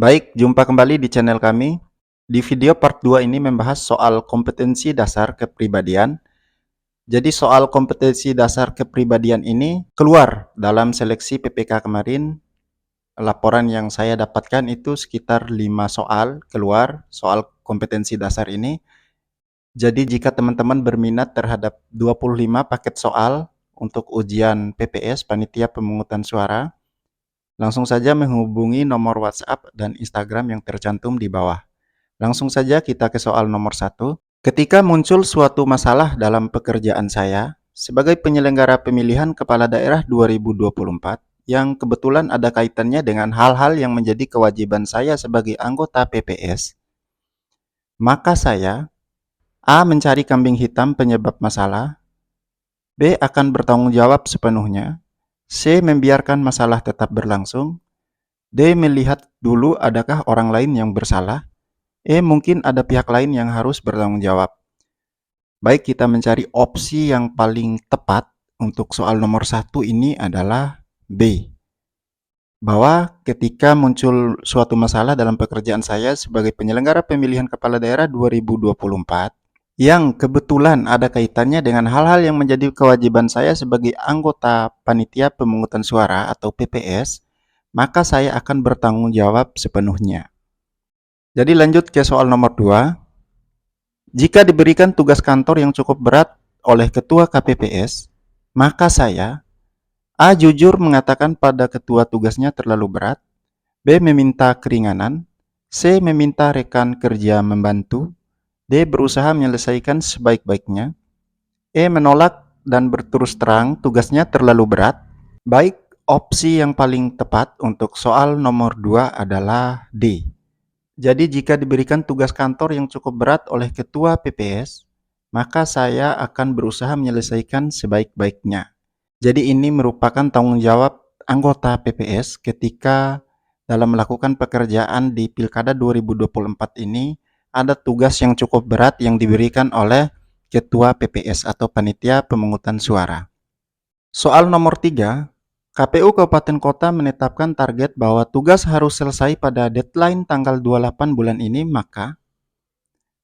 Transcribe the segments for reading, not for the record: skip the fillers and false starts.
Baik, jumpa kembali di channel kami. Di video part 2 ini membahas soal kompetensi dasar kepribadian. Jadi soal kompetensi dasar kepribadian ini keluar dalam seleksi PPK kemarin. Laporan yang saya dapatkan itu sekitar 5 soal keluar soal kompetensi dasar ini. Jadi jika teman-teman berminat terhadap 25 paket soal untuk ujian PPS, Panitia Pemungutan Suara, langsung saja menghubungi nomor WhatsApp dan Instagram yang tercantum di bawah. Langsung saja kita ke soal nomor 1. Ketika muncul suatu masalah dalam pekerjaan saya sebagai penyelenggara pemilihan kepala daerah 2024 yang kebetulan ada kaitannya dengan hal-hal yang menjadi kewajiban saya sebagai anggota PPS, maka saya A. Mencari kambing hitam penyebab masalah, B. Akan bertanggung jawab sepenuhnya, C. Membiarkan masalah tetap berlangsung, D. Melihat dulu adakah orang lain yang bersalah, mungkin ada pihak lain yang harus bertanggung jawab. Baik, kita mencari opsi yang paling tepat untuk soal nomor 1 ini adalah B. Bahwa ketika muncul suatu masalah dalam pekerjaan saya sebagai penyelenggara pemilihan kepala daerah 2024 yang kebetulan ada kaitannya dengan hal-hal yang menjadi kewajiban saya sebagai anggota Panitia Pemungutan Suara atau PPS, maka saya akan bertanggung jawab sepenuhnya. Jadi lanjut ke soal nomor 2. Jika diberikan tugas kantor yang cukup berat oleh ketua KPPS, maka saya A. Jujur mengatakan pada ketua tugasnya terlalu berat, B. Meminta keringanan, C. Meminta rekan kerja membantu, D. Berusaha menyelesaikan sebaik-baiknya, E. Menolak dan berterus terang tugasnya terlalu berat. Baik, opsi yang paling tepat untuk soal nomor 2 adalah D. Jadi jika diberikan tugas kantor yang cukup berat oleh ketua PPS, maka saya akan berusaha menyelesaikan sebaik-baiknya. Jadi ini merupakan tanggung jawab anggota PPS ketika dalam melakukan pekerjaan di Pilkada 2024 ini ada tugas yang cukup berat yang diberikan oleh Ketua PPS atau Panitia Pemungutan Suara. Soal nomor 3, KPU Kabupaten Kota menetapkan target bahwa tugas harus selesai pada deadline tanggal 28 bulan ini, maka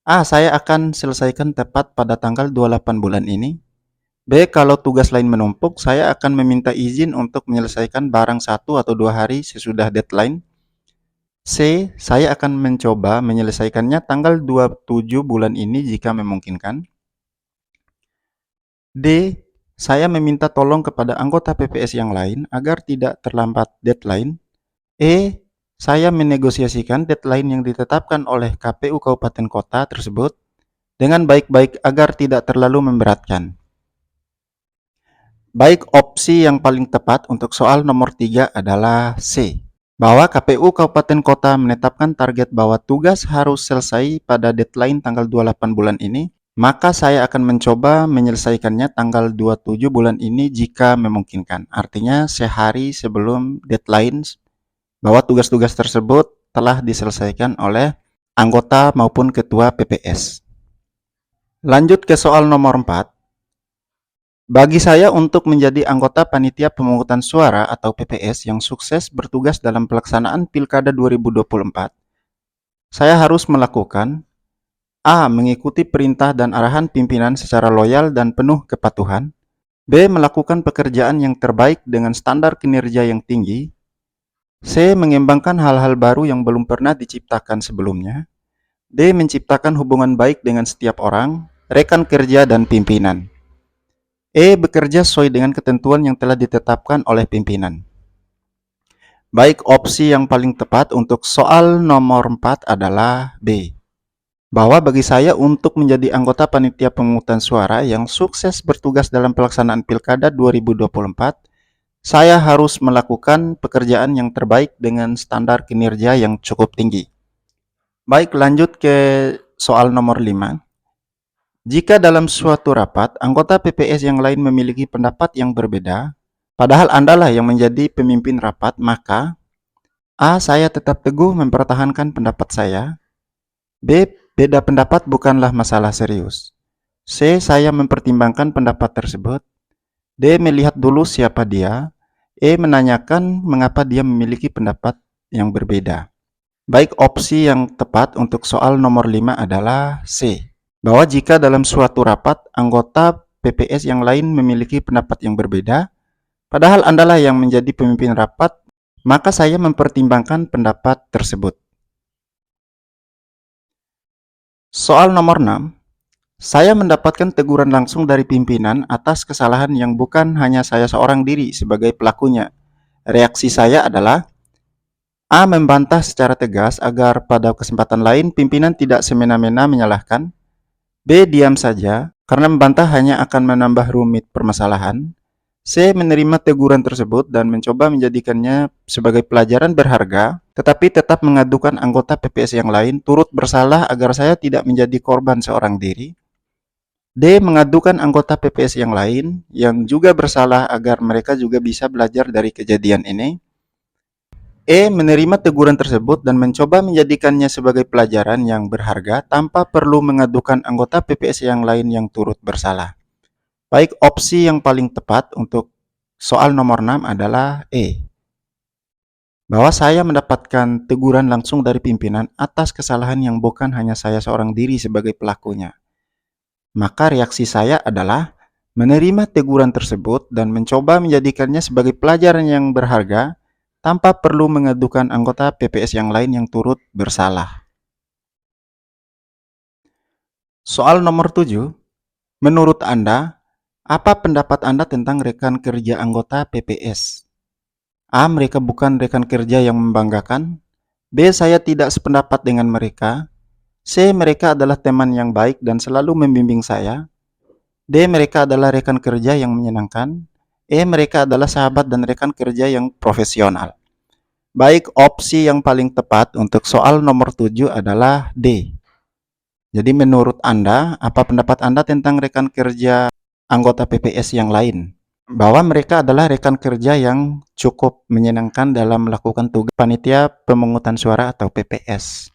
A. Saya akan selesaikan tepat pada tanggal 28 bulan ini. B. Kalau tugas lain menumpuk, saya akan meminta izin untuk menyelesaikan barang 1 atau 2 hari sesudah deadline. C. Saya akan mencoba menyelesaikannya tanggal 27 bulan ini jika memungkinkan. D. Saya meminta tolong kepada anggota PPS yang lain agar tidak terlambat deadline. E. Saya menegosiasikan deadline yang ditetapkan oleh KPU Kabupaten Kota tersebut dengan baik-baik agar tidak terlalu memberatkan. Baik, opsi yang paling tepat untuk soal nomor 3 adalah C. Bahwa KPU Kabupaten Kota menetapkan target bahwa tugas harus selesai pada deadline tanggal 28 bulan ini, maka saya akan mencoba menyelesaikannya tanggal 27 bulan ini jika memungkinkan. Artinya sehari sebelum deadline bahwa tugas-tugas tersebut telah diselesaikan oleh anggota maupun ketua PPS. Lanjut ke soal nomor 4. Bagi saya untuk menjadi anggota Panitia Pemungutan Suara atau PPS yang sukses bertugas dalam pelaksanaan Pilkada 2024, saya harus melakukan A. Mengikuti perintah dan arahan pimpinan secara loyal dan penuh kepatuhan, B. Melakukan pekerjaan yang terbaik dengan standar kinerja yang tinggi, C. Mengembangkan hal-hal baru yang belum pernah diciptakan sebelumnya, D. Menciptakan hubungan baik dengan setiap orang, rekan kerja dan pimpinan. E. Bekerja sesuai dengan ketentuan yang telah ditetapkan oleh pimpinan. Baik, opsi yang paling tepat untuk soal nomor 4 adalah B. Bahwa bagi saya untuk menjadi anggota Panitia Pemungutan Suara yang sukses bertugas dalam pelaksanaan Pilkada 2024, saya harus melakukan pekerjaan yang terbaik dengan standar kinerja yang cukup tinggi. Baik, lanjut ke soal nomor 5. Jika dalam suatu rapat, anggota PPS yang lain memiliki pendapat yang berbeda, padahal Andalah yang menjadi pemimpin rapat, maka A. Saya tetap teguh mempertahankan pendapat saya. B. Beda pendapat bukanlah masalah serius. C. Saya mempertimbangkan pendapat tersebut. D. Melihat dulu siapa dia. E. Menanyakan mengapa dia memiliki pendapat yang berbeda. Baik, opsi yang tepat untuk soal nomor 5 adalah C. Bahwa jika dalam suatu rapat, anggota PPS yang lain memiliki pendapat yang berbeda, padahal Andalah yang menjadi pemimpin rapat, maka saya mempertimbangkan pendapat tersebut. Soal nomor 6. Saya mendapatkan teguran langsung dari pimpinan atas kesalahan yang bukan hanya saya seorang diri sebagai pelakunya. Reaksi saya adalah A. Membantah secara tegas agar pada kesempatan lain pimpinan tidak semena-mena menyalahkan. B. Diam saja karena membantah hanya akan menambah rumit permasalahan. C. Menerima teguran tersebut dan mencoba menjadikannya sebagai pelajaran berharga, tetapi tetap mengadukan anggota PPS yang lain turut bersalah agar saya tidak menjadi korban seorang diri. D. Mengadukan anggota PPS yang lain yang juga bersalah agar mereka juga bisa belajar dari kejadian ini. E. Menerima teguran tersebut dan mencoba menjadikannya sebagai pelajaran yang berharga tanpa perlu mengadukan anggota PPS yang lain yang turut bersalah. Baik, opsi yang paling tepat untuk soal nomor 6 adalah E. Bahwa saya mendapatkan teguran langsung dari pimpinan atas kesalahan yang bukan hanya saya seorang diri sebagai pelakunya. Maka reaksi saya adalah menerima teguran tersebut dan mencoba menjadikannya sebagai pelajaran yang berharga tanpa perlu mengadukan anggota PPS yang lain yang turut bersalah. Soal nomor 7. Menurut Anda, apa pendapat Anda tentang rekan kerja anggota PPS? A. Mereka bukan rekan kerja yang membanggakan. B. Saya tidak sependapat dengan mereka. C. Mereka adalah teman yang baik dan selalu membimbing saya. D. Mereka adalah rekan kerja yang menyenangkan. E. Mereka adalah sahabat dan rekan kerja yang profesional. Baik, opsi yang paling tepat untuk soal nomor 7 adalah D. Jadi menurut Anda, apa pendapat Anda tentang rekan kerja anggota PPS yang lain? Bahwa mereka adalah rekan kerja yang cukup menyenangkan dalam melakukan tugas panitia pemungutan suara atau PPS.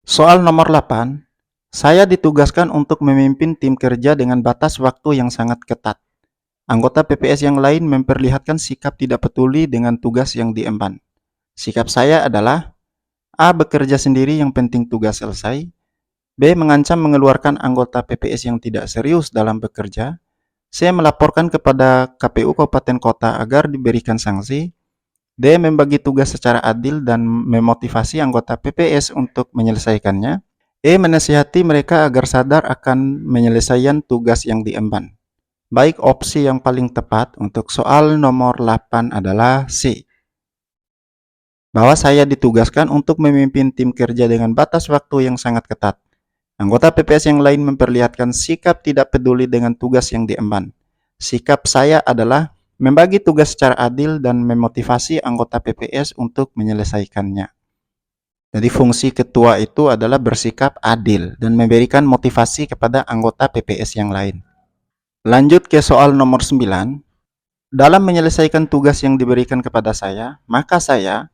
Soal nomor 8. Saya ditugaskan untuk memimpin tim kerja dengan batas waktu yang sangat ketat. Anggota PPS yang lain memperlihatkan sikap tidak peduli dengan tugas yang diemban. Sikap saya adalah A. Bekerja sendiri yang penting tugas selesai. B. Mengancam mengeluarkan anggota PPS yang tidak serius dalam bekerja. C. Melaporkan kepada KPU Kabupaten Kota agar diberikan sanksi. D. Membagi tugas secara adil dan memotivasi anggota PPS untuk menyelesaikannya. E. Menasihati mereka agar sadar akan penyelesaian tugas yang diemban. Baik, opsi yang paling tepat untuk soal nomor 8 adalah C. Bahwa saya ditugaskan untuk memimpin tim kerja dengan batas waktu yang sangat ketat. Anggota PPS yang lain memperlihatkan sikap tidak peduli dengan tugas yang diemban. Sikap saya adalah membagi tugas secara adil dan memotivasi anggota PPS untuk menyelesaikannya. Jadi fungsi ketua itu adalah bersikap adil dan memberikan motivasi kepada anggota PPS yang lain. Lanjut ke soal nomor 9. Dalam menyelesaikan tugas yang diberikan kepada saya, maka saya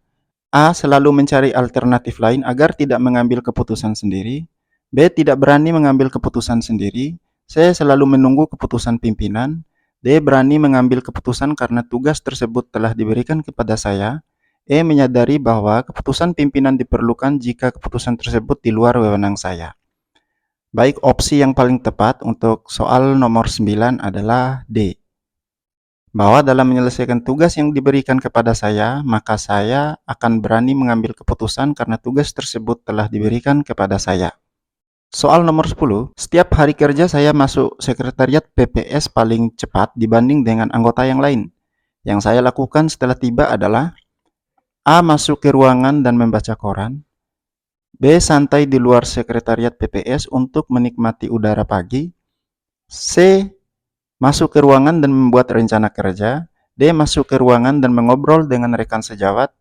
A. Selalu mencari alternatif lain agar tidak mengambil keputusan sendiri. B. Tidak berani mengambil keputusan sendiri. C. Selalu menunggu keputusan pimpinan. D. Berani mengambil keputusan karena tugas tersebut telah diberikan kepada saya. E. Menyadari bahwa keputusan pimpinan diperlukan jika keputusan tersebut di luar wewenang saya. Baik, opsi yang paling tepat untuk soal nomor 9 adalah D. Bahwa dalam menyelesaikan tugas yang diberikan kepada saya, maka saya akan berani mengambil keputusan karena tugas tersebut telah diberikan kepada saya. Soal nomor 10. Setiap hari kerja saya masuk sekretariat PPS paling cepat dibanding dengan anggota yang lain. Yang saya lakukan setelah tiba adalah A. Masuk ke ruangan dan membaca koran. B. Santai di luar sekretariat PPS untuk menikmati udara pagi. C. Masuk ke ruangan dan membuat rencana kerja. D. Masuk ke ruangan dan mengobrol dengan rekan sejawat.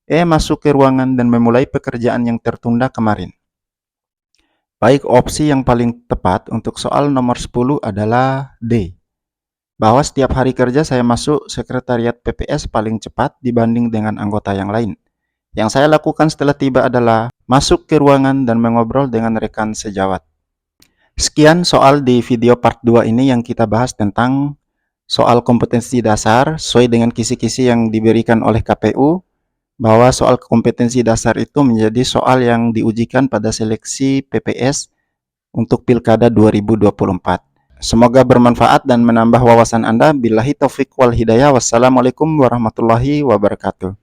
E. Masuk ke ruangan dan memulai pekerjaan yang tertunda kemarin. Baik, opsi yang paling tepat untuk soal nomor 10 adalah D. Bahwa setiap hari kerja saya masuk sekretariat PPS paling cepat dibanding dengan anggota yang lain. Yang saya lakukan setelah tiba adalah masuk ke ruangan dan mengobrol dengan rekan sejawat. Sekian soal di video part 2 ini yang kita bahas tentang soal kompetensi dasar sesuai dengan kisi-kisi yang diberikan oleh KPU bahwa soal kompetensi dasar itu menjadi soal yang diujikan pada seleksi PPS untuk Pilkada 2024. Semoga bermanfaat dan menambah wawasan Anda. Billahi taufik wal hidayah. Wassalamualaikum warahmatullahi wabarakatuh.